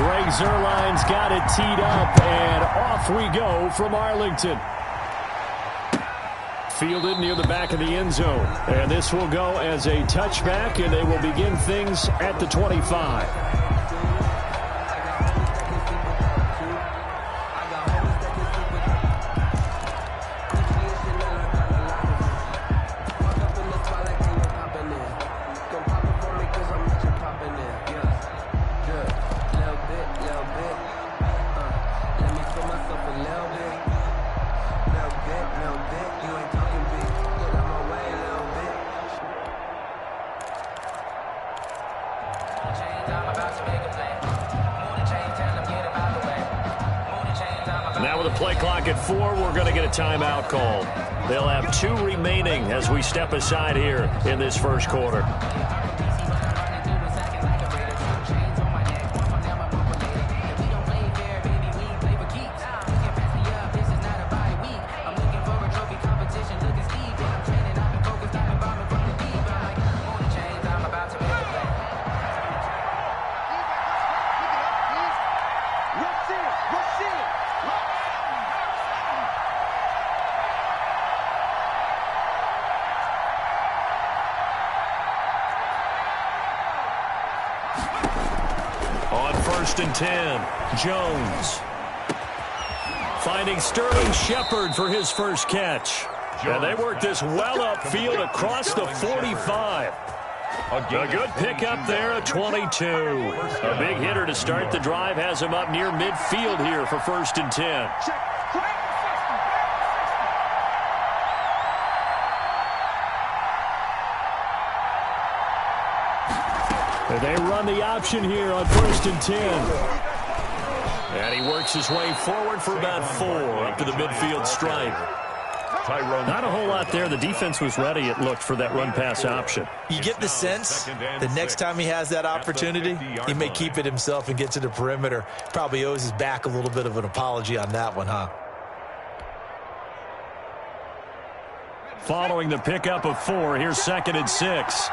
Greg Zuerlein's got it teed up, and off we go from Arlington. Fielded near the back of the end zone. And this will go as a touchback, and they will begin things at the 25. Now with the play clock at 4, we're going to get a timeout call. They'll have 2 remaining as we step aside here in this first quarter. On 1st and 10, Jones. Finding Sterling Shepard for his first catch. And they work this well upfield across the 45. A good pickup there at 22. A big hitter to start the drive has him up near midfield here for 1st and 10. They run the option here on 1st and 10. And he works his way forward for about 4 up to the midfield stripe. Not a whole lot there. The defense was ready, it looked, for that run-pass option. You get the sense the next time he has that opportunity, he may keep it himself and get to the perimeter. Probably owes his back a little bit of an apology on that one, huh? Following the pickup of 4, here's 2nd and 6.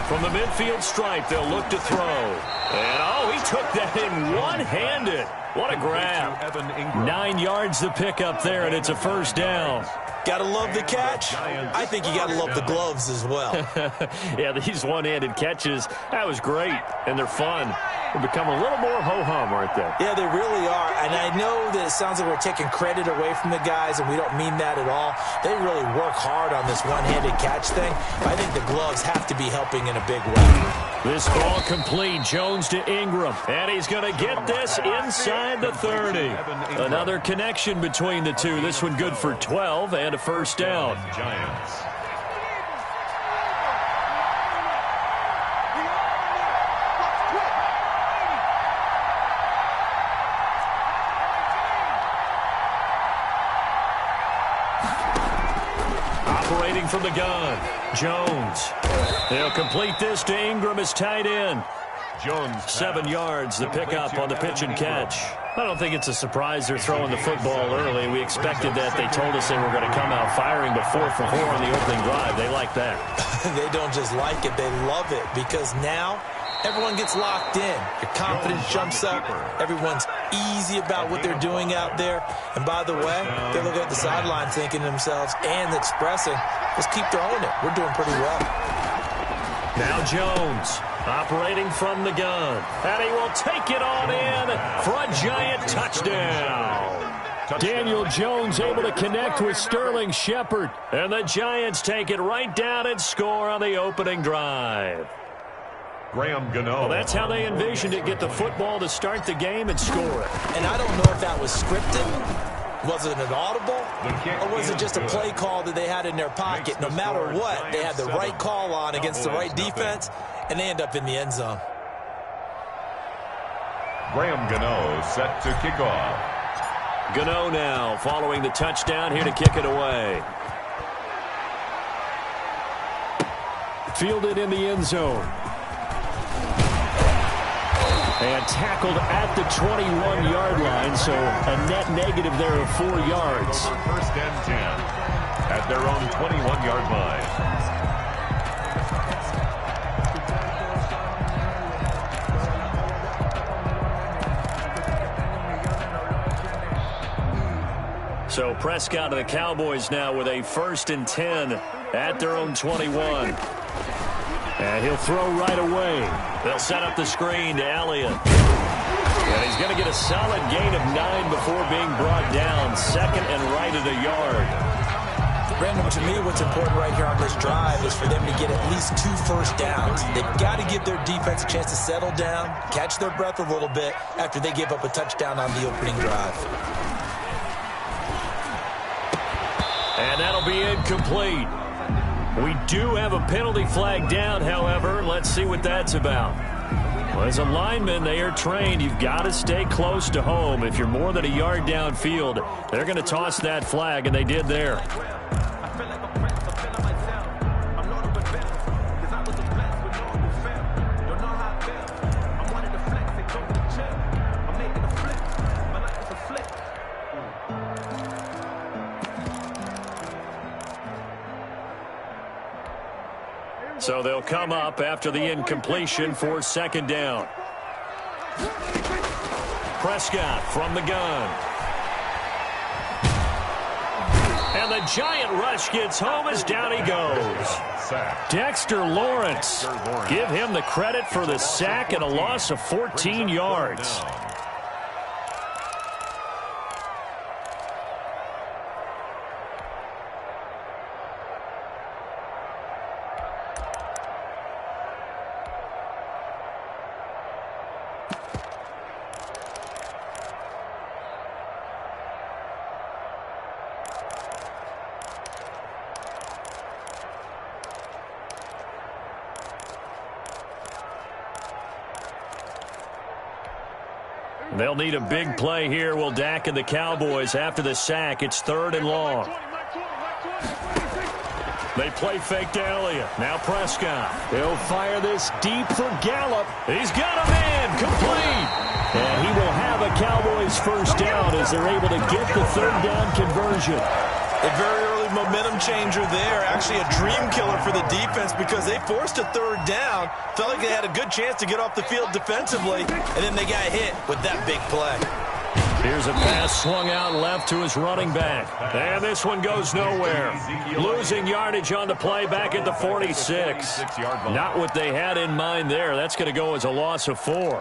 From the midfield stripe, they'll look to throw. And, oh, he took that in one-handed. What a grab. 9 yards the pickup there, and it's a 1st down. Gotta love the catch. I think you gotta love the gloves as well. Yeah, these one-handed catches, that was great, and they're fun. They've become a little more ho-hum, aren't they? Yeah, they really are. And I know that it sounds like we're taking credit away from the guys, and we don't mean that at all. They really work hard on this one-handed catch thing. But I think the gloves have to be helping in a big way. This ball complete. Jones to Ingram. And he's going to get this inside the 30. Another connection between the two. This one good for 12 and a 1st down. Giants. Operating from the gun, Jones. They'll complete this to Ingram as tight end. Jones 7 yards, the pickup on the pitch and catch. I don't think it's a surprise they're throwing the football early. We expected that. They told us they were going to come out firing, but 4 for 4 on the opening drive. They like that. They don't just like it, they love it, because now everyone gets locked in. Your confidence jumps up. Everyone's easy about what they're doing out there. And by the way, they look at the sideline thinking to themselves and expressing, let's keep throwing it. We're doing pretty well. Now Jones operating from the gun. And he will take it on in for a Giant touchdown. Daniel Jones able to connect with Sterling Shepard. And the Giants take it right down and score on the opening drive. Graham Gano. Well, that's how they envisioned it. Get the football to start the game and score it. And I don't know if that was scripted. Was it an audible? Or was it just a play call that they had in their pocket? No matter what, they had the right call on against the right defense, and they end up in the end zone. Graham Gano set to kick off. Gano now following the touchdown here to kick it away. Fielded in the end zone. And tackled at the 21-yard line, so a net negative there of 4 yards. 1st and 10 at 21-yard line. So Prescott and the Cowboys now with a 1st and 10 at their own 21. And he'll throw right away. They'll set up the screen to Elliott. And he's going to get a solid gain of 9 before being brought down. 2nd and right at a yard. Brandon, to me, what's important right here on this drive is for them to get at least 2 first downs. They've got to give their defense a chance to settle down, catch their breath a little bit after they give up a touchdown on the opening drive. And that'll be incomplete. We do have a penalty flag down, however. Let's see what that's about. Well, as a lineman, they are trained. You've got to stay close to home. If you're more than a yard downfield, they're going to toss that flag, and they did there. So they'll come up after the incompletion for 2nd down. Prescott from the gun. And the giant rush gets home as down he goes. Dexter Lawrence. Give him the credit for the sack and a loss of 14 yards. They'll need a big play here. Will Dak and the Cowboys after the sack. It's 3rd and long. They play fake to Elliott. Now Prescott. He'll fire this deep for Gallup. He's got him in. Complete. And he will have a Cowboys 1st down as they're able to get the 3rd down conversion. A very early momentum changer there. Actually a dream killer for the defense because they forced a 3rd down. Felt like they had a good chance to get off the field defensively, and then they got hit with that big play. Here's a pass swung out left to his running back. And this one goes nowhere. Losing yardage on the play back at the 46. Not what they had in mind there. That's going to go as a loss of 4.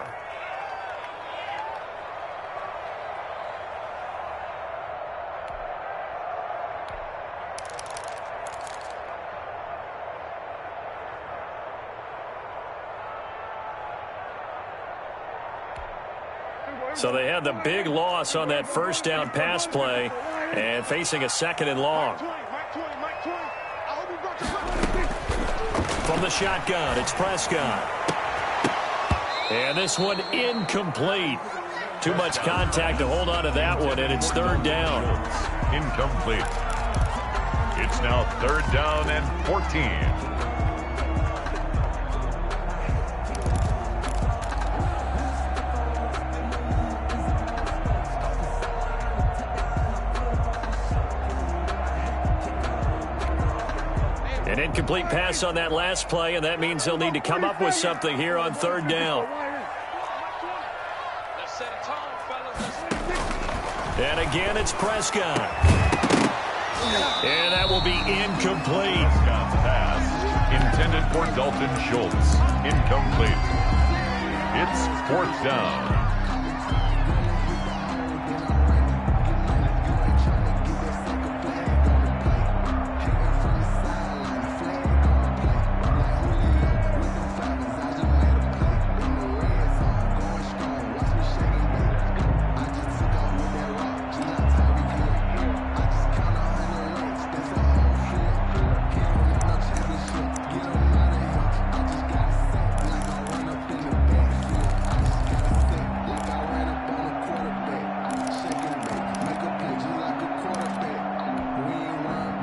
So they had the big loss on that 1st down pass play and facing a 2nd and long. From the shotgun, it's Prescott. And this one incomplete. Too much contact to hold on to that one, and it's 3rd down. Incomplete. It's now 3rd down and 14. An incomplete pass on that last play, and that means they'll need to come up with something here on 3rd down. And again, it's Prescott. And that will be incomplete. Prescott's pass intended for Dalton Schultz. Incomplete. It's 4th down.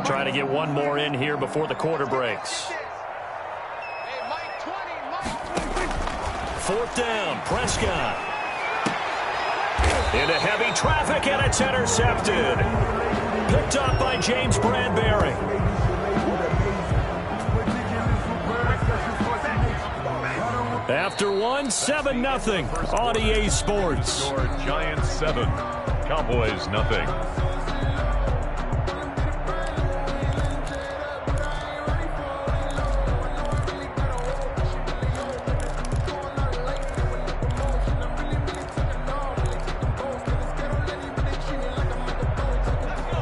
Trying to get one more in here before the quarter breaks. 4th down, Prescott. Into heavy traffic, and it's intercepted. Picked up by James Bradbury. After one, 7-0 on EA Sports. Giants 7, Cowboys nothing.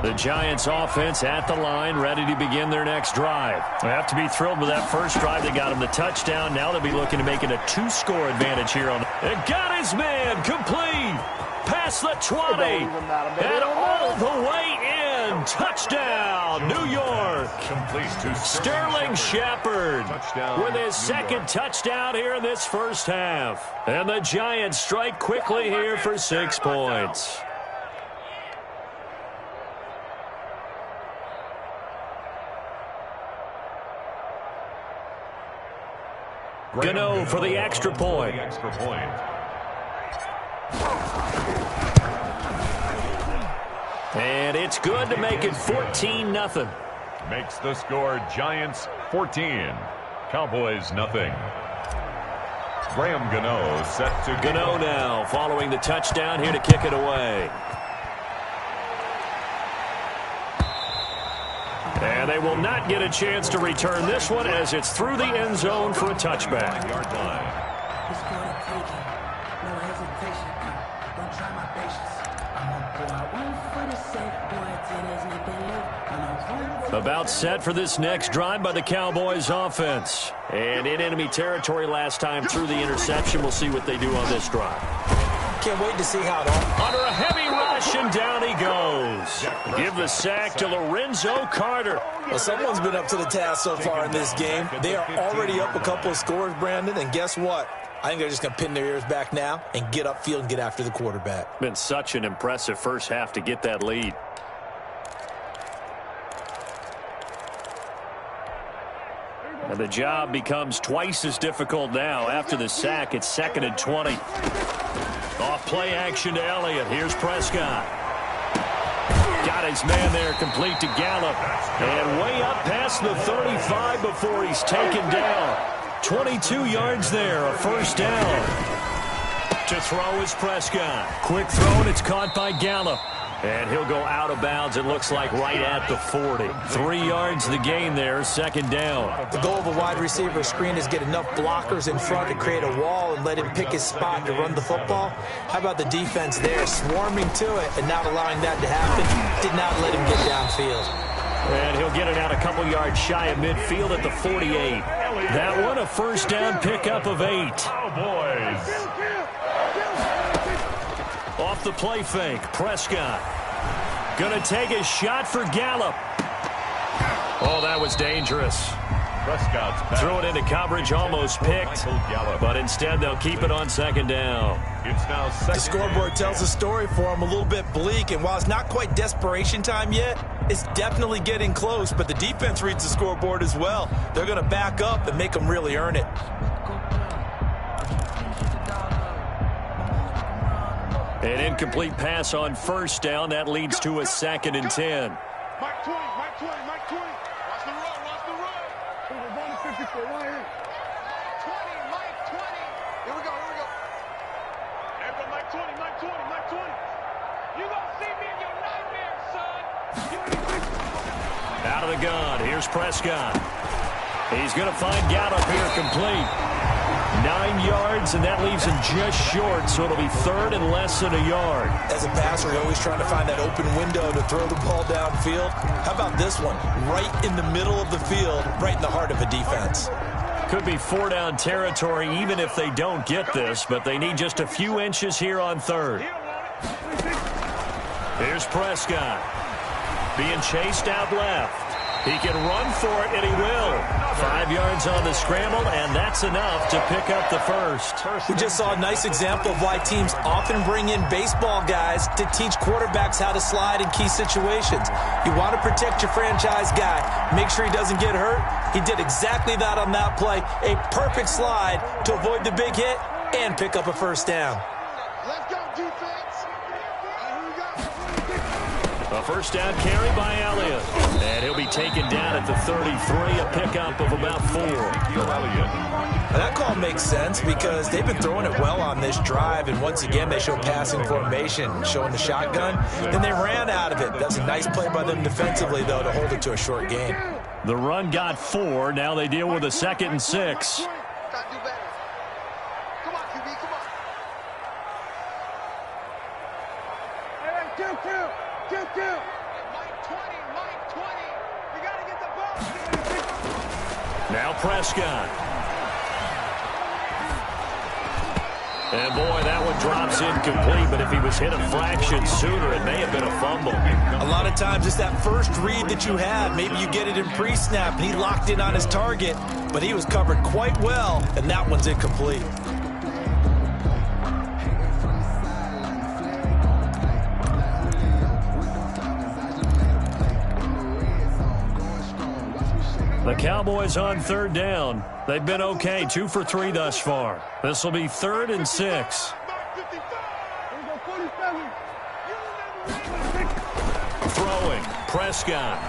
The Giants offense at the line, ready to begin their next drive. They have to be thrilled with that first drive. They got him the touchdown. Now they'll be looking to make it a 2-score advantage here. And got his man complete. Past the 20. And all the way in. Touchdown, New York. Sterling Shepard with his second touchdown here in this first half. And the Giants strike quickly here for 6 points. Gano for the extra point. And it's good to make it 14-0. Makes the score Giants 14, Cowboys nothing. Graham Gano set to Gano now following the touchdown here to kick it away. And they will not get a chance to return this one as it's through the end zone for a touchback. About set for this next drive by the Cowboys offense. And in enemy territory last time through the interception. We'll see what they do on this drive. Can't wait to see how it all... Under a heavy rush, and down he goes. Give the sack to Lorenzo Carter. Well, someone's been up to the task so far in this game. They are already up a couple of scores, Brandon, and guess what? I think they're just going to pin their ears back now and get upfield and get after the quarterback. Been such an impressive first half to get that lead. And the job becomes twice as difficult now. After the sack, it's 2nd and 20. Off play action to Elliott. Here's Prescott. Got his man there, complete to Gallup. And way up past the 35 before he's taken down. 22 yards there, a first down. To throw is Prescott. Quick throw, and it's caught by Gallup. And he'll go out of bounds, it looks like, right at the 40. 3 yards the gain there, 2nd down. The goal of a wide receiver screen is get enough blockers in front to create a wall and let him pick his spot to run the football. How about the defense there, swarming to it and not allowing that to happen? Did not let him get downfield. And he'll get it out a couple yards shy of midfield at the 48. That one a first down pickup of 8. Cowboys. Off the play fake, Prescott. Gonna take a shot for Gallup. Oh, that was dangerous. Prescott's pass. Threw it into coverage, almost picked. But instead, they'll keep it on 2nd down. It's now second. The scoreboard tells a story for him, a little bit bleak. And while it's not quite desperation time yet, it's definitely getting close. But the defense reads the scoreboard as well. They're going to back up and make them really earn it. An incomplete pass on first down. That leads to a 2nd and 10. Mike 20, Mike 20, Mike 20. Watch the run, watch the run. We're going to 54 right here. 20, Mike 20. Here we go, here we go. There go Mike 20, Mike 20, Mike 20. You going to see me in your nightmares, son. Out of the gun, here's Prescott. He's going to find Gallup here complete. 9 yards, and that leaves him just short, so it'll be 3rd and less than a yard. As a passer, you're always trying to find that open window to throw the ball downfield. How about this one? Right in the middle of the field, right in the heart of a defense. Could be 4-down territory even if they don't get this, but they need just a few inches here on 3rd. Here's Prescott. Being chased out left. He can run for it, and he will. 5 yards on the scramble, and that's enough to pick up the first. We just saw a nice example of why teams often bring in baseball guys to teach quarterbacks how to slide in key situations. You want to protect your franchise guy. Make sure he doesn't get hurt. He did exactly that on that play. A perfect slide to avoid the big hit and pick up a first down. Let's go, defense. Here we go. A first down carry by Elliott. And he'll be taken down at the 33, a pickup of about 4. That call makes sense because they've been throwing it well on this drive, and once again they show passing formation, showing the shotgun. Then they ran out of it. That's a nice play by them defensively, though, to hold it to a short gain. The run got 4. Now they deal with a 2nd and 6. Now Prescott. And boy, that one drops incomplete, but if he was hit a fraction sooner, it may have been a fumble. A lot of times it's that first read that you have. Maybe you get it in pre-snap, and he locked in on his target, but he was covered quite well, and that one's incomplete. The Cowboys on 3rd down. They've been okay, 2 for 3 thus far. This will be 3rd and 6. Throwing, Prescott.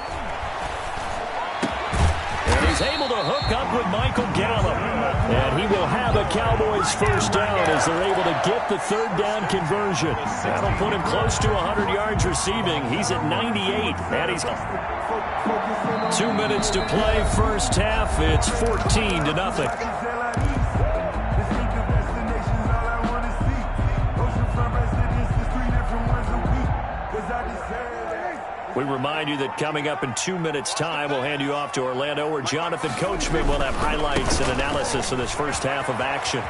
And he's able to hook up with Michael Gallup. And he will have a Cowboys first down as they're able to get the 3rd down conversion. That'll put him close to 100 yards receiving. He's at 98, and he's 2 minutes to play first half. It's 14-0. We remind you that coming up in 2 minutes' time, we'll hand you off to Orlando, where Jonathan Coachman will have highlights and analysis of this first half of action.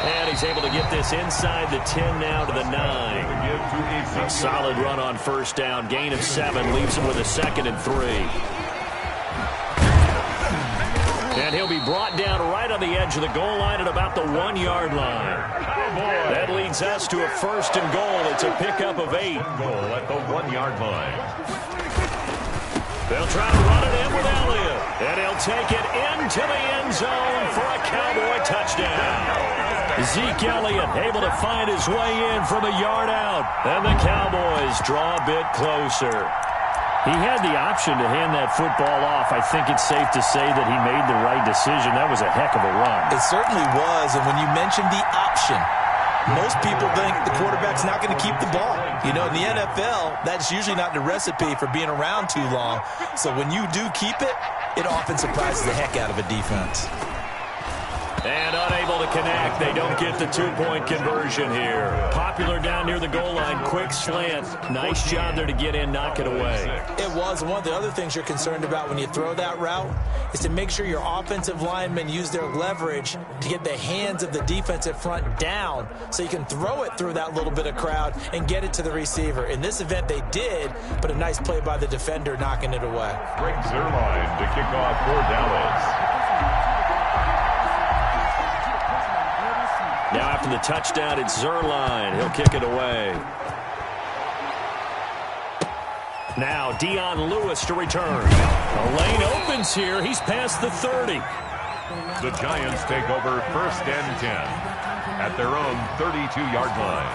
And he's able to get this inside the 10 now to the 9. A solid run on first down. Gain of 7 leaves him with a 2nd and 3. And he'll be brought down right on the edge of the goal line at about the 1-yard line. That leads us to a 1st and goal. It's a pickup of 8. Goal at the 1-yard line. They'll try to run it in with Elliott. And he'll take it into the end zone for a Cowboy touchdown. Zeke Elliott able to find his way in from a yard out. And the Cowboys draw a bit closer. He had the option to hand that football off. I think it's safe to say that he made the right decision. That was a heck of a run. It certainly was. And when you mentioned the option, most people think the quarterback's not going to keep the ball. You know, in the NFL, that's usually not the recipe for being around too long. So when you do keep it, it often surprises the heck out of a defense. And unable to connect. They don't get the 2-point conversion here. Popular down near the goal line. Quick slant. Nice job there to get in, knock it away. It was. One of the other things you're concerned about when you throw that route is to make sure your offensive linemen use their leverage to get the hands of the defensive front down so you can throw it through that little bit of crowd and get it to the receiver. In this event, they did, but a nice play by the defender knocking it away. Greg Zuerlein to kick off for Dallas. Now after the touchdown, it's Zuerlein. He'll kick it away. Now Dion Lewis to return. The lane opens here. He's past the 30. The Giants take over 1st and 10 at their own 32-yard line.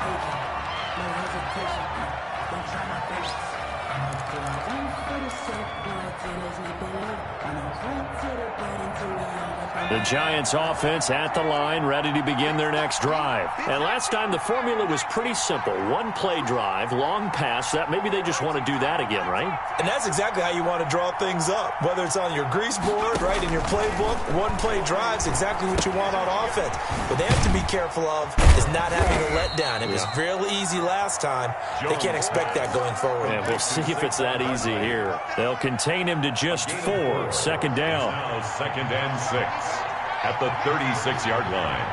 The Giants offense at the line, ready to begin their next drive. And last time the formula was pretty simple. 1-play drive, long pass. That maybe they just want to do that again, right? And that's exactly how you want to draw things up. Whether it's on your grease board, right, in your playbook, 1-play drives, exactly what you want on offense. What they have to be careful of is not having a letdown. It was real easy last time. They can't expect that going forward. And we'll see if it's that easy here. They'll contain him to just 4. 2nd down. Now 2nd and 6 at the 36-yard line.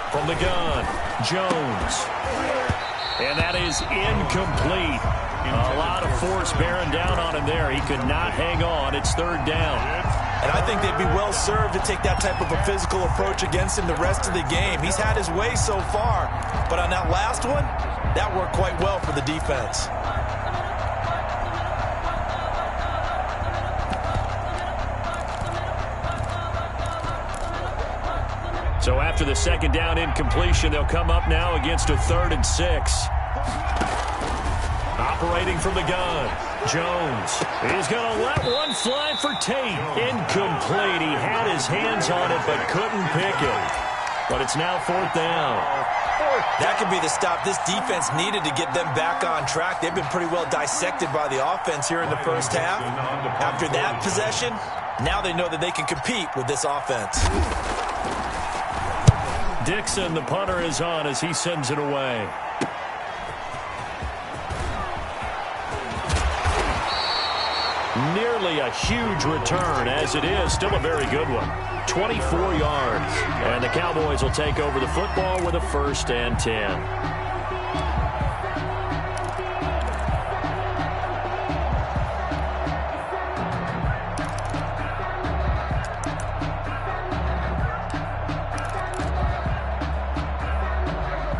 From the gun, Jones. And that is incomplete. A lot of force bearing down on him there. He could not hang on. It's 3rd down. And I think they'd be well served to take that type of a physical approach against him the rest of the game. He's had his way so far. But on that last one, that worked quite well for the defense. So after the second down incompletion, they'll come up now against a 3rd and 6. Operating from the gun, Jones. He's going to let one fly for Tate. Incomplete. He had his hands on it but couldn't pick it. But it's now 4th down. That could be the stop this defense needed to get them back on track. They've been pretty well dissected by the offense here in the first half. After that possession, now they know that they can compete with this offense. Dixon, the punter, is on as he sends it away. Nearly a huge return, as it is still a very good one. 24 yards. And the Cowboys will take over the football with a 1st and 10.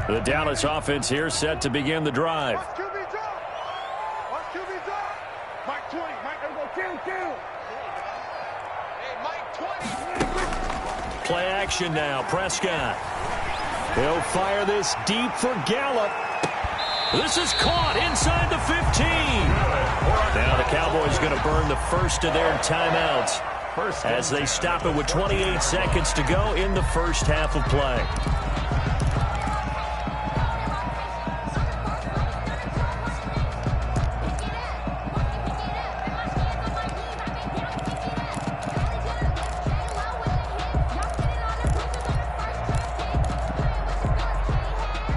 The Dallas offense here set to begin the drive. Watch QB drop. Watch QB drop. Mike 20. Mike, go kill. Hey, Mike 20. Play action now. Prescott. He'll fire this deep for Gallup. This is caught inside the 15. Now the Cowboys going to burn the first of their timeouts as they stop it with 28 seconds to go in the first half of play.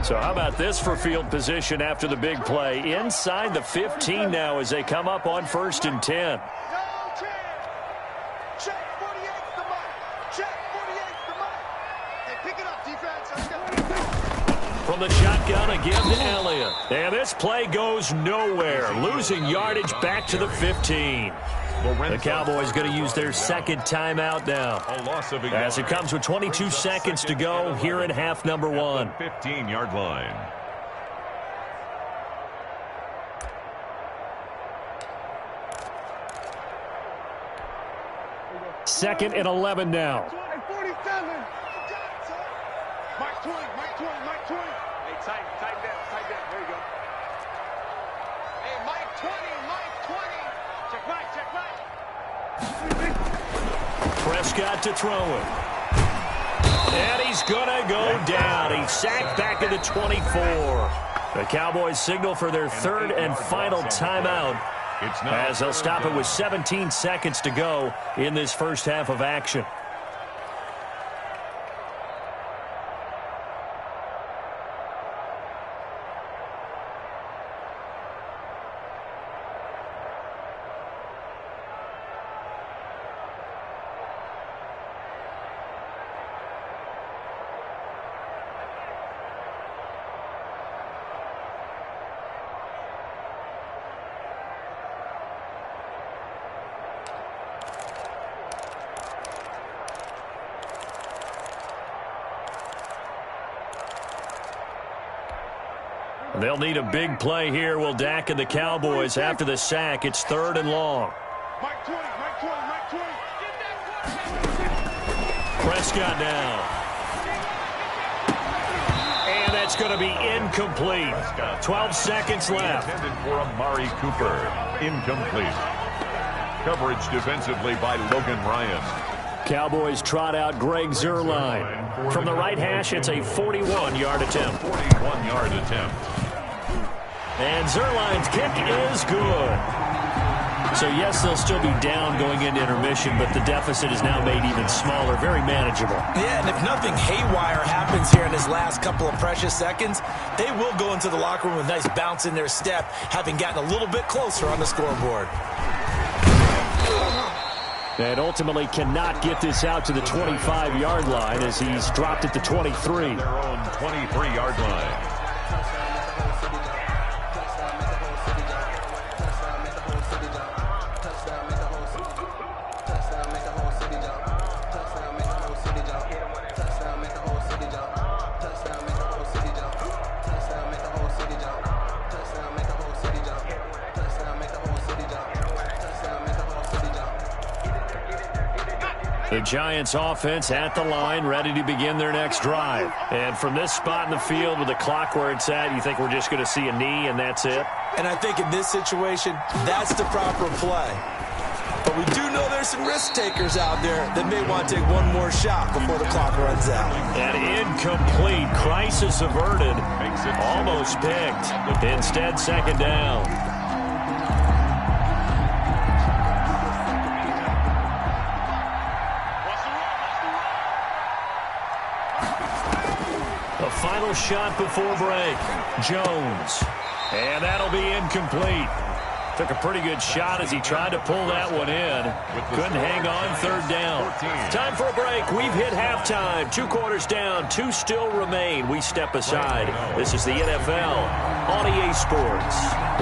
So how about this for field position after the big play? Inside the 15 now as they come up on 1st and 10. No chance. Check 48's the mic. Check 48's the mic. Hey, pick it up, defense. Let's go. From the shotgun again to Elliott. And this play goes nowhere. Losing yardage back to the 15. The Cowboys going to use their second timeout now as it comes with 22 seconds to go here in half number 1. 15-yard line. Second and 11 now. 47. Mike 20. Mike 20. Mike 20. Hey, tight down. There you go. Hey, Mike 20. Mike 20. Check Mike. Prescott to throw it. And he's going to go down. He's sacked back at the 24. The Cowboys signal for their 3rd and final timeout as they'll stop it with 17 seconds to go in this first half of action. They'll need a big play here. Will Dak and the Cowboys after the sack. It's 3rd and long. Mike 20. Mike 20. Mike 20. Prescott now. And that's going to be incomplete. 12 seconds left. Intended for Amari Cooper. Incomplete. Coverage defensively by Logan Ryan. Cowboys trot out Greg Zuerlein. From the right hash, it's a 41-yard attempt. 41-yard attempt. And Zuerlein's kick is good. So, yes, they'll still be down going into intermission, but the deficit is now made even smaller, very manageable. Yeah, and if nothing haywire happens here in his last couple of precious seconds, they will go into the locker room with a nice bounce in their step, having gotten a little bit closer on the scoreboard. And ultimately cannot get this out to the 25-yard line as he's dropped at the 23. Their own 23-yard line. The Giants offense at the line, ready to begin their next drive. And from this spot in the field with the clock where it's at, you think we're just going to see a knee and that's it? And I think in this situation, that's the proper play. But we do know there's some risk takers out there that may want to take one more shot before the clock runs out. An incomplete, crisis averted, almost picked. Instead, second down. The final shot before break. Jones. And that'll be incomplete. Took a pretty good shot as he tried to pull that one in. Couldn't hang on, third down. Time for a break. We've hit halftime. 2 quarters down, 2 still remain. We step aside. This is the NFL on EA Sports.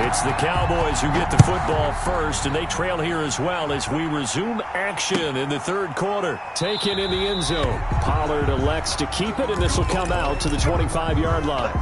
It's the Cowboys who get the football first, and they trail here as well as we resume action in the third quarter. Taken in the end zone. Pollard elects to keep it, and this will come out to the 25-yard line.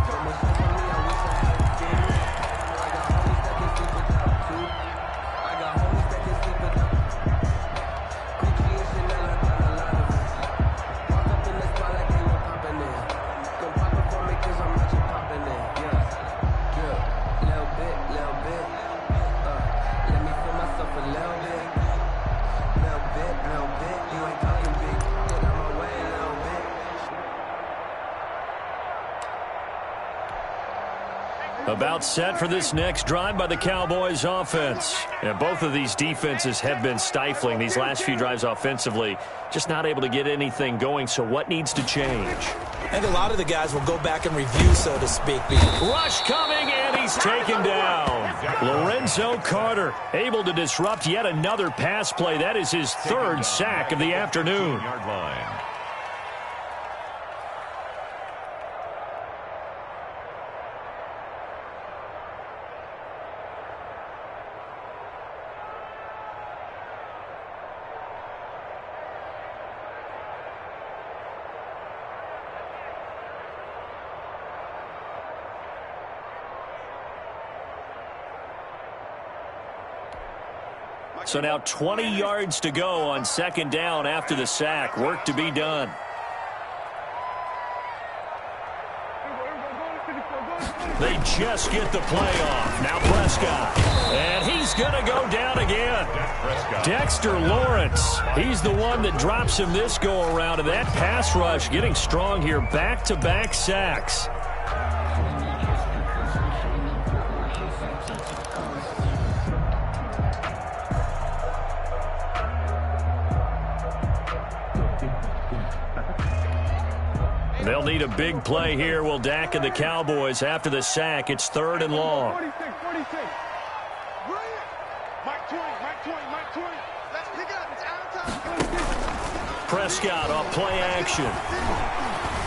About set for this next drive by the Cowboys offense. And both of these defenses have been stifling these last few drives offensively. Just not able to get anything going, so what needs to change? And a lot of the guys will go back and review, so to speak. Rush coming, and he's taken down. Lorenzo Carter able to disrupt yet another pass play. That is his third sack of the afternoon. So now 20 yards to go on second down after the sack. Work to be done. They just get the play off. Now Prescott. And he's going to go down again. Dexter Lawrence. He's the one that drops him this go-around. And that pass rush getting strong here. Back-to-back sacks. They'll need a big play here. Will Dak and the Cowboys after the sack. It's third and long. 46. Mike 20. Let's pick it up. It's out of time. Prescott off play action.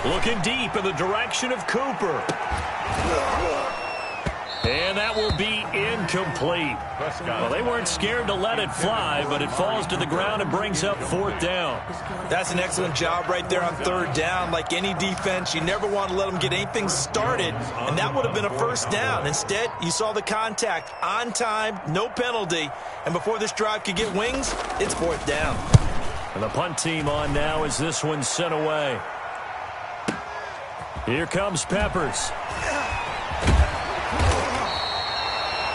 Looking deep in the direction of Cooper. And that will be incomplete. Well, they weren't scared to let it fly, but it falls to the ground and brings up fourth down. That's an excellent job right there on third down. Like any defense, you never want to let them get anything started, and that would have been a first down. Instead, you saw the contact on time, no penalty, and before this drive could get wings, it's fourth down. And the punt team on now as this one's sent away. Here comes Peppers.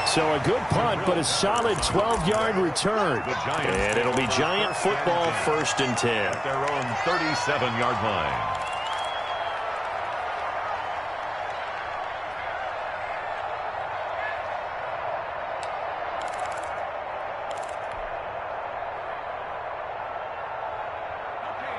So a good punt, but a solid 12-yard return. And it'll be Giant football, 1st and 10. At their own 37-yard line.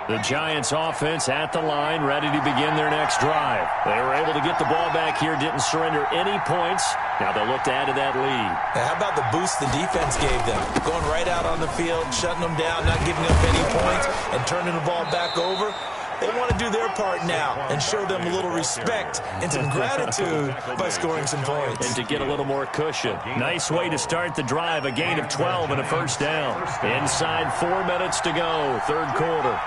The Giants offense at the line, ready to begin their next drive. They were able to get the ball back here, didn't surrender any points. Now they'll look to add to that lead. Now, how about the boost the defense gave them? Going right out on the field, shutting them down, not giving up any points, and turning the ball back over. They want to do their part now and show them a little respect and some gratitude by scoring some points. And to get a little more cushion. Nice way to start the drive, a gain of 12 and a first down. Inside 4 minutes to go, third quarter.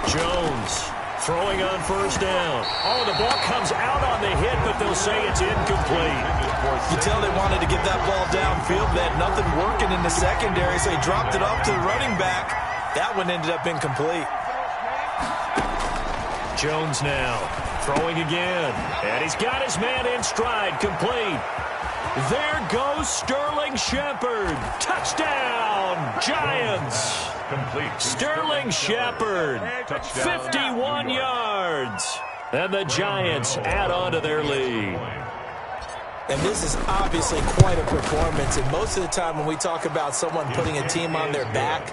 Jones throwing on first down. Oh, the ball comes out on the hit, but they'll say it's incomplete. You tell they wanted to get that ball downfield. They had nothing working in the secondary, so he dropped it off to the running back. That one ended up incomplete. Jones now throwing again. And he's got his man in stride, complete. There goes Sterling Shepard. Touchdown, Giants. Complete. Sterling Shepard, 51 yards. And the Giants add on to their lead. And this is obviously quite a performance. And most of the time when we talk about someone putting a team on their back,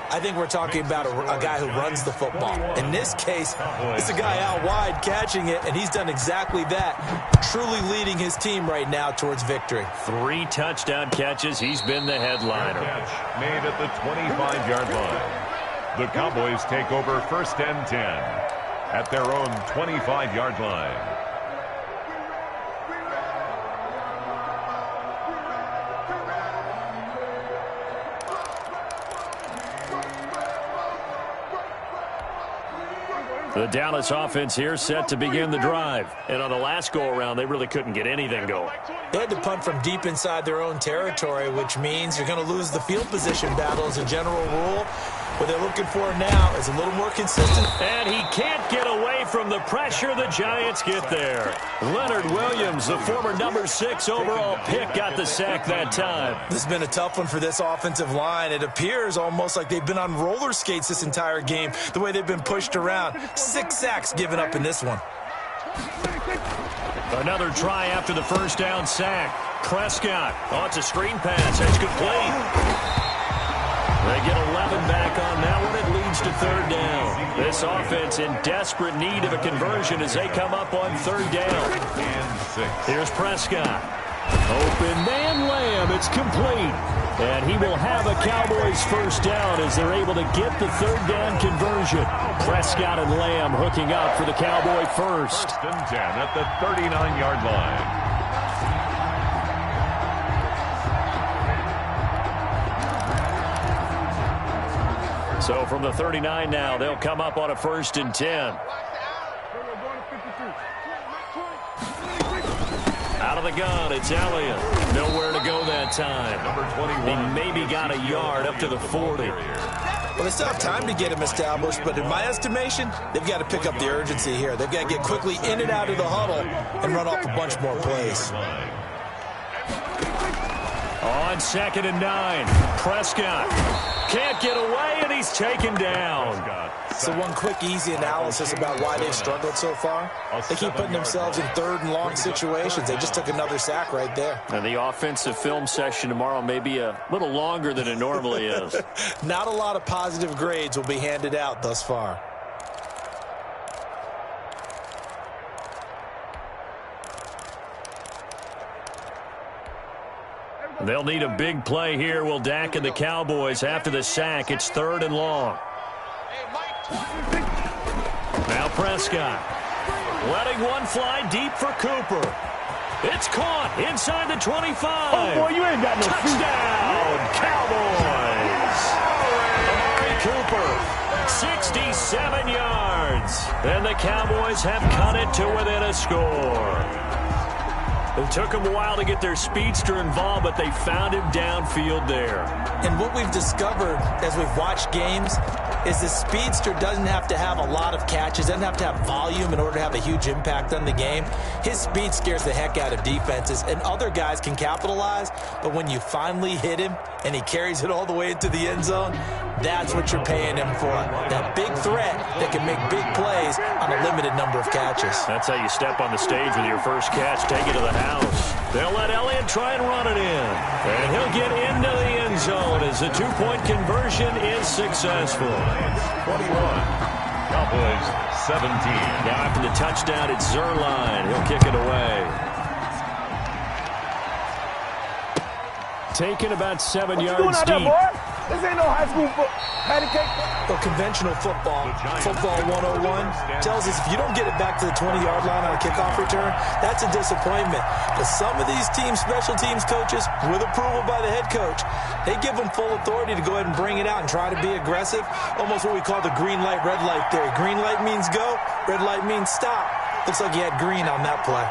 I think we're talking about a guy who runs the football. In this case, it's a guy out wide catching it, and he's done exactly that, truly leading his team right now towards victory. 3 touchdown catches. He's been the headliner. Catch made at the 25-yard line. The Cowboys take over 1st and 10 at their own 25-yard line. The Dallas offense here set to begin the drive. And on the last go-around, they really couldn't get anything going. They had to punt from deep inside their own territory, which means you're going to lose the field position battle as a general rule. What they're looking for now is a little more consistent. And he can't get away from the pressure the Giants get there. Leonard Williams, the former number 6 overall pick, got the sack that time. This has been a tough one for this offensive line. It appears almost like they've been on roller skates this entire game, the way they've been pushed around. 6 sacks given up in this one. Another try after the first down sack. Prescott. Oh, it's a screen pass. It's complete. They get 11 back on that one. It leads to 3rd down. This offense in desperate need of a conversion as they come up on 3rd down. Here's Prescott. Open man Lamb. It's complete. And he will have a Cowboys first down as they're able to get the 3rd down conversion. Prescott and Lamb hooking up for the Cowboy first. 1st and 10 at the 39-yard line. So from the 39 now, they'll come up on a 1st and 10. Out of the gun, it's Elliott. Nowhere to go that time. Number 21. He maybe got a yard up to the 40. Well, they still have time to get him established, but in my estimation, they've got to pick up the urgency here. They've got to get quickly in and out of the huddle and run off a bunch more plays. On 2nd and 9, Prescott can't get away, and he's taken down. So one quick, easy analysis about why they've struggled so far. They keep putting themselves in 3rd and long situations. They just took another sack right there. And the offensive film session tomorrow may be a little longer than it normally is. Not a lot of positive grades will be handed out thus far. They'll need a big play here, will Dak and the Cowboys. After the sack, it's 3rd and long. Now Prescott letting one fly deep for Cooper. It's caught inside the 25. Oh, boy, you ain't got no touchdown, Cowboys. Amari Cooper, 67 yards. And the Cowboys have cut it to within a score. It took them a while to get their speedster involved, but they found him downfield there. And what we've discovered as we've watched games is the speedster doesn't have to have a lot of catches, doesn't have to have volume in order to have a huge impact on the game. His speed scares the heck out of defenses, and other guys can capitalize, but when you finally hit him and he carries it all the way into the end zone, that's what you're paying him for. That big threat that can make big plays on a limited number of catches. That's how you step on the stage with your first catch. Take it to the house. They'll let Elliott try and run it in. And he'll get into the end zone as the 2-point conversion is successful. 21. Cowboys 17. Now after the touchdown, it's Zerline. He'll kick it away. Taken about 7 yards deep. This ain't no high school patty cake. Well, conventional football 101, tells us if you don't get it back to the 20-yard line on a kickoff return, that's a disappointment. But some of these teams, special teams coaches, with approval by the head coach, they give them full authority to go ahead and bring it out and try to be aggressive. Almost what we call the green light, red light theory. Green light means go, red light means stop. Looks like you had green on that play.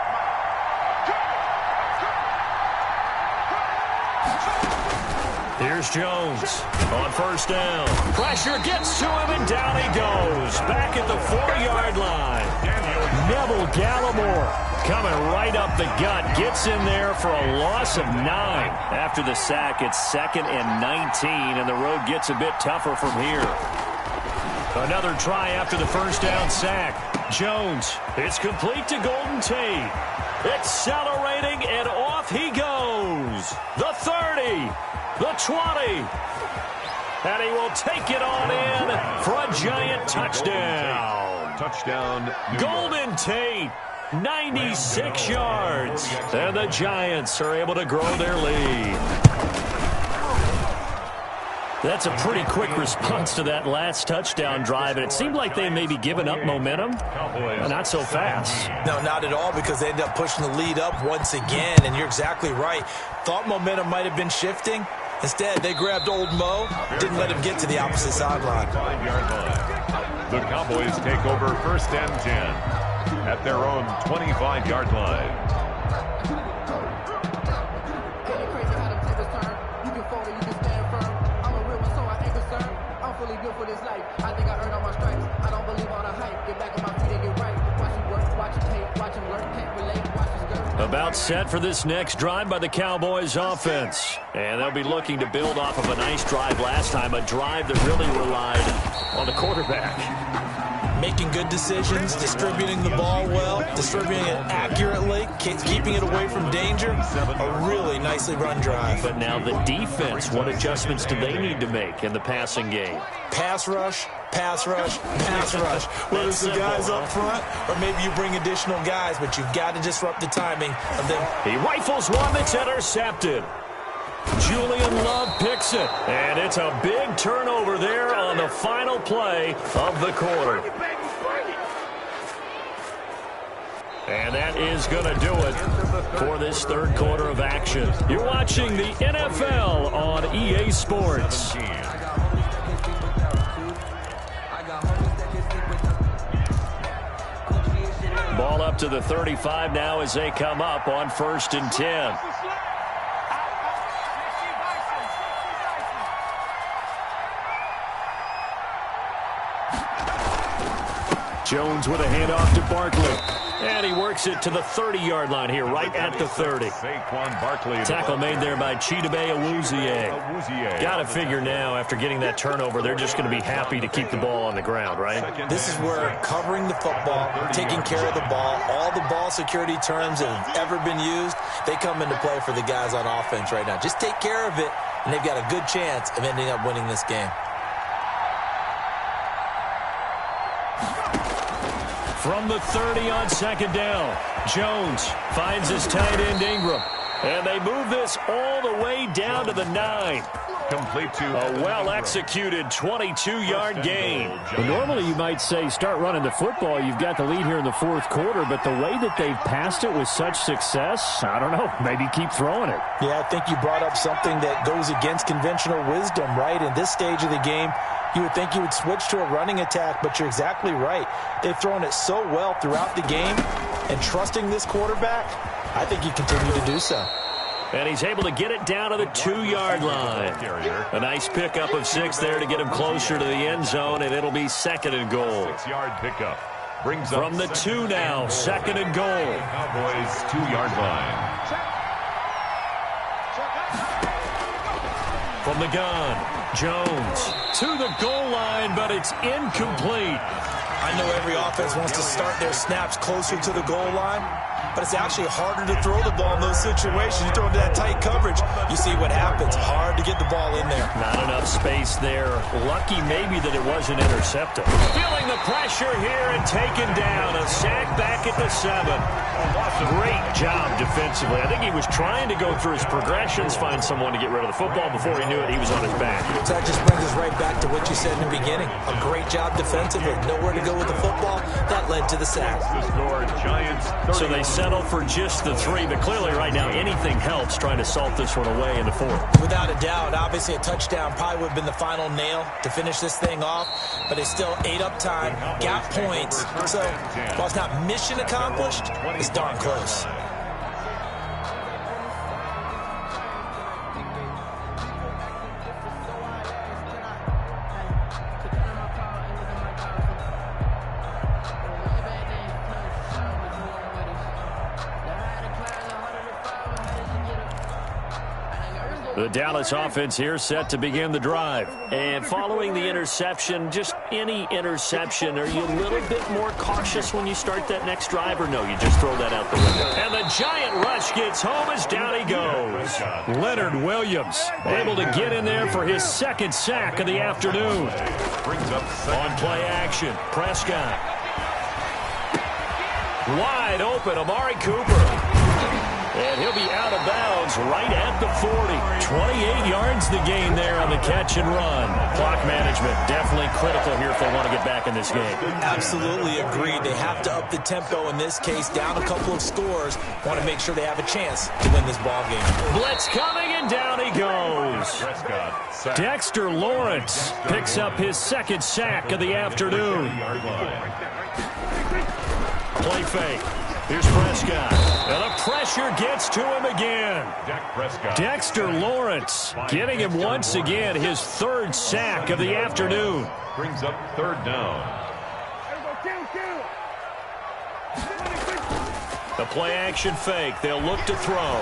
Here's Jones on first down. Pressure gets to him, and down he goes. Back at the 4-yard line. Neville Gallimore coming right up the gut. Gets in there for a loss of 9. After the sack, it's 2nd and 19, and the road gets a bit tougher from here. Another try after the first down sack. Jones, it's complete to Golden Tate. Accelerating, and off he goes. The 30, the 20. And he will take it on in for a giant touchdown. Touchdown. Golden Tate, 96 yards. And the Giants are able to grow their lead. That's a pretty quick response to that last touchdown drive, and it seemed like they may be giving up momentum. Not so fast. No, not at all, because they ended up pushing the lead up once again, and you're exactly right. Thought momentum might have been shifting. Instead, they grabbed old Mo, didn't let him get to the opposite sideline. 5-yard line. The Cowboys take over 1st and 10 at their own 25-yard line. For this life, I think I earned all my stripes. I don't believe all the hype. Get back on my feet and get right. Watch him work, watch him tape, watch him learn, can't relate, watch his girl. About set for this next drive by the Cowboys offense. And they'll be looking to build off of a nice drive last time, a drive that really relied on the quarterback. Making good decisions, distributing the ball well, distributing it accurately, keeping it away from danger. A really nicely run drive. But now the defense, what adjustments do they need to make in the passing game? Pass rush, pass rush, pass rush. Whether it's the guys up front or maybe you bring additional guys, but you've got to disrupt the timing of them. He rifles one that's intercepted. Julian Love picks it, and it's a big turnover there on the final play of the quarter. And that is going to do it for this third quarter of action. You're watching the NFL on EA Sports. Ball up to the 35 now as they come up on 1st and 10. Jones with a handoff to Barkley. And he works it to the 30-yard line here, right at the 30. Tackle made there by Chidobe Awuzie. Got to figure now, after getting that turnover, they're just going to be happy to keep the ball on the ground, right? This is where covering the football, taking care of the ball, all the ball security terms that have ever been used, they come into play for the guys on offense right now. Just take care of it, and they've got a good chance of ending up winning this game. From the 30 on 2nd down, Jones finds his tight end Ingram. And they move this all the way down to the 9. Complete to a well-executed 22-yard gain. Well, normally you might say start running the football. You've got the lead here in the 4th quarter, but the way that they've passed it with such success, I don't know, maybe keep throwing it. Yeah, I think you brought up something that goes against conventional wisdom, right? In this stage of the game, you would think you would switch to a running attack, but you're exactly right. They've thrown it so well throughout the game, and trusting this quarterback, I think you continue to do so. And he's able to get it down to the 2-yard line. A nice pickup of 6 there to get him closer to the end zone, and it'll be 2nd and goal. 6-yard pickup. Brings from the 2 now, 2nd and goal. Cowboys 2-yard line. From the gun, Jones to the goal line, but it's incomplete. I know every offense wants to start their snaps closer to the goal line, but it's actually harder to throw the ball in those situations. You throw into that tight coverage, you see what happens. Hard to get the ball in there. Not enough space there. Lucky maybe that it wasn't intercepted. Feeling the pressure here and taken down. A sack back at the 7. Great job defensively. I think he was trying to go through his progressions, find someone to get rid of the football. Before he knew it, he was on his back. So that just brings us right back to what you said in the beginning. A great job defensively. Nowhere to go with the football. That led to the sack. So they settle for just the 3, but clearly right now anything helps trying to salt this one away in the 4th. Without a doubt, obviously a touchdown probably would have been the final nail to finish this thing off, but they still ate up time, got points. So while it's not mission accomplished, it's darn close. The Dallas offense here set to begin the drive. And following the interception, just any interception, are you a little bit more cautious when you start that next drive, or no, you just throw that out the window? And the giant rush gets home as down he goes. Leonard Williams able to get in there for his second sack of the afternoon. On play action, Prescott. Wide open, Amari Cooper. And he'll be out of bounds right at the 40. 28 yards the gain there on the catch and run. Clock management definitely critical here if they want to get back in this game. Absolutely agreed. They have to up the tempo in this case, down a couple of scores. Want to make sure they have a chance to win this ball game. Blitz coming, and down he goes. Dexter Lawrence picks up his second sack of the afternoon. Play fake. Here's Prescott. And the pressure gets to him again. Dexter Lawrence getting him once again his third sack of the afternoon. Brings up third down. The play action fake. They'll look to throw.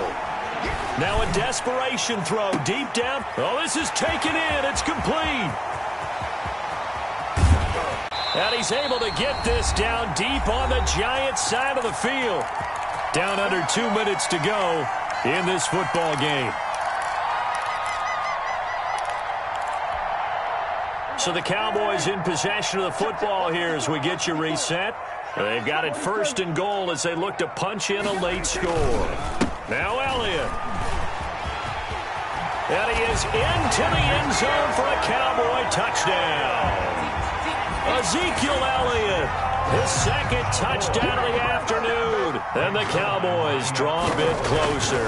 Now a desperation throw deep down. Oh, this is taken in. It's complete. And he's able to get this down deep on the Giants side of the field. Down under 2 minutes to go in this football game. So the Cowboys in possession of the football here as we get you reset. They've got it first and goal as they look to punch in a late score. Now Elliott. And he is into the end zone for a Cowboy touchdown. Ezekiel Elliott, his second touchdown of the afternoon. And the Cowboys draw a bit closer.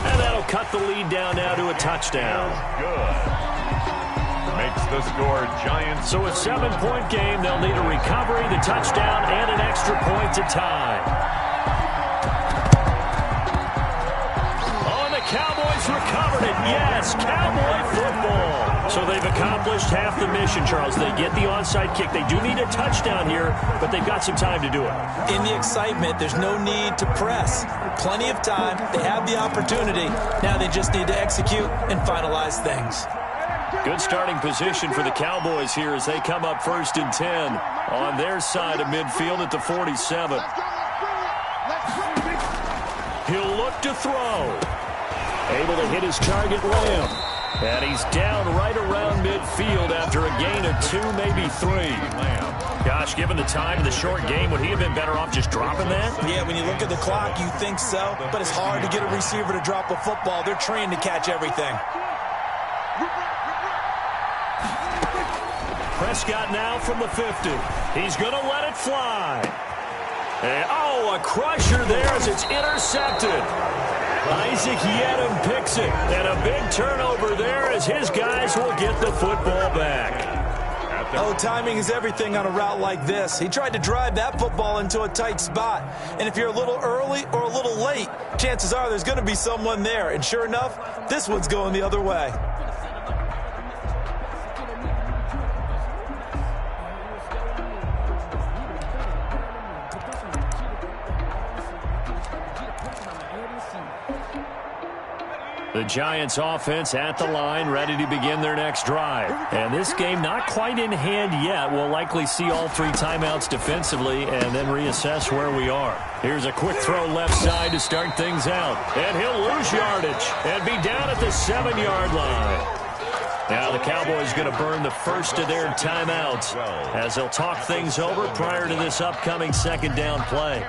And that'll cut the lead down now to a touchdown. Good. Makes the score Giants. So a 7-point game, they'll need a recovery, the touchdown, and an extra point to tie. Oh, and the Cowboys recovered it. Yes, Cowboy football. So they've accomplished half the mission, Charles. They get the onside kick. They do need a touchdown here, but they've got some time to do it. In the excitement, there's no need to press. Plenty of time. They have the opportunity. Now they just need to execute and finalize things. Good starting position for the Cowboys here as they come up first and 10 on their side of midfield at the 47. He'll look to throw. Able to hit his target, Lamb. And he's down right around midfield after a gain of 2, maybe 3. Gosh, given the time of the short game, would he have been better off just dropping that? Yeah, when you look at the clock, you think so. But it's hard to get a receiver to drop a football. They're trained to catch everything. Prescott now from the 50. He's going to let it fly. And, oh, a crusher there as it's intercepted. Isaac Yedem picks it. And a big turnover there as his guys will get the football back. Oh, timing is everything on a route like this. He tried to drive that football into a tight spot. And if you're a little early or a little late, chances are there's going to be someone there. And sure enough, this one's going the other way. The Giants offense at the line, ready to begin their next drive. And this game not quite in hand yet. We'll likely see all 3 timeouts defensively and then reassess where we are. Here's a quick throw left side to start things out. And he'll lose yardage and be down at the 7-yard line. Now the Cowboys going to burn the first of their timeouts as they'll talk things over prior to this upcoming second down play.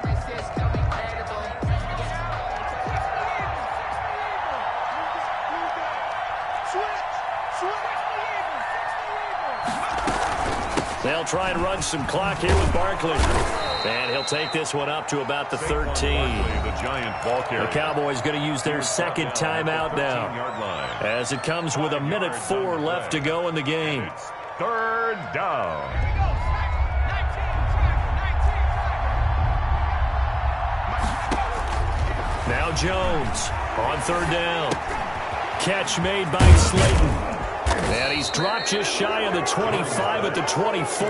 They'll try and run some clock here with Barkley. And he'll take this one up to about the 13. The Cowboys going to use their second timeout now as it comes with 1:04 left to go in the game. Third down. Now Jones on third down. Catch made by Slayton. And he's dropped just shy of the 25 at the 24.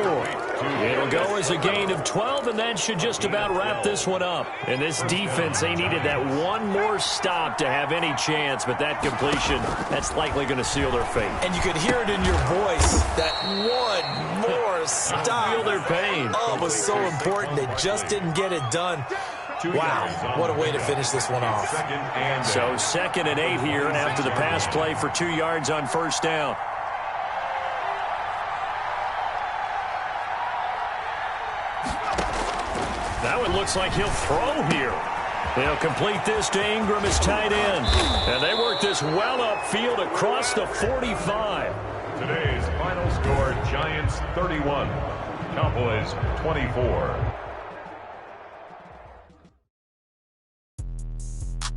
It'll go as a gain of 12, and that should just about wrap this one up. And this defense, they needed that one more stop to have any chance, but that completion, that's likely going to seal their fate. And you could hear it in your voice, that one more stop. Feel their pain. Oh, it was so important. They just didn't get it done. Wow, what a way to finish this one off. So 2nd and 8 here after the pass play for 2 yards on first down. That one looks like he'll throw here. They'll complete this to Ingram as tight end. And they work this well upfield across the 45. Today's final score, Giants 31, Cowboys 24.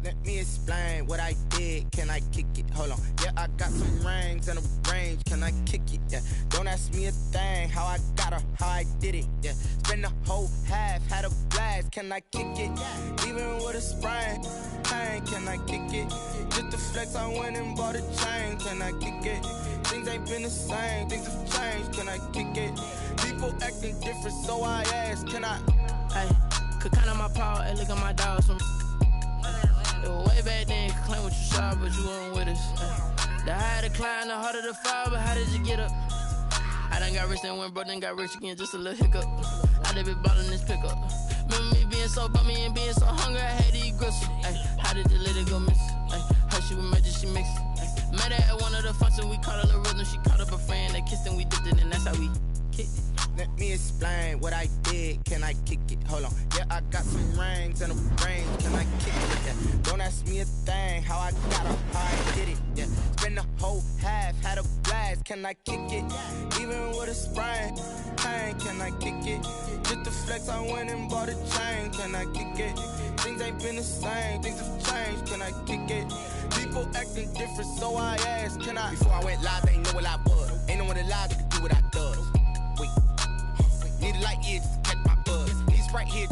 Let me explain what I did. Can I kick it? Hold on. Yeah, I got some rings and a range. Can I kick it? Yeah. Don't ask me a thing. How I got her, how I did it. Yeah. Spend the whole half, had a blast. Can I kick it? Even with a sprain. Pain, can I kick it? Just to flex, I went and bought a chain. Can I kick it? Things ain't been the same. Things have changed. Can I kick it? People acting different, so I ask. Can I? Hey, could count on my power and look at my dogs from. It was way back then, you could claim what you saw, but you weren't with us. The higher the climb, the harder the fall, but how did you get up? I done got rich, then went broke, then got rich again, just a little hiccup. I done been ballin' this pickup. Remember me being so bummy and being so hungry, I had to eat gristle. Ay, how did the lady go miss? Ay, her she was magic, she mixed. Ay, met her at one of the functions, we caught a little rhythm, she caught up a friend, they kissed and we dipped it, and that's how we kicked it. Let me explain what I did. Can I kick it? Hold on. Yeah, I got some rings and a range. Can I kick it? Yeah. Don't ask me a thing. How I got her, how I did it. Yeah. Spend the whole half, had a blast. Can I kick it? Even with a sprain. Pain, can I kick it? Just to flex, I went and bought a chain. Can I kick it? Things ain't been the same. Things have changed. Can I kick it? People acting different, so I asked. Can I? Before I went live, they ain't know what I was. Ain't no one alive that could do what I does. Wait. Need a light year just to catch my buzz. He's right here.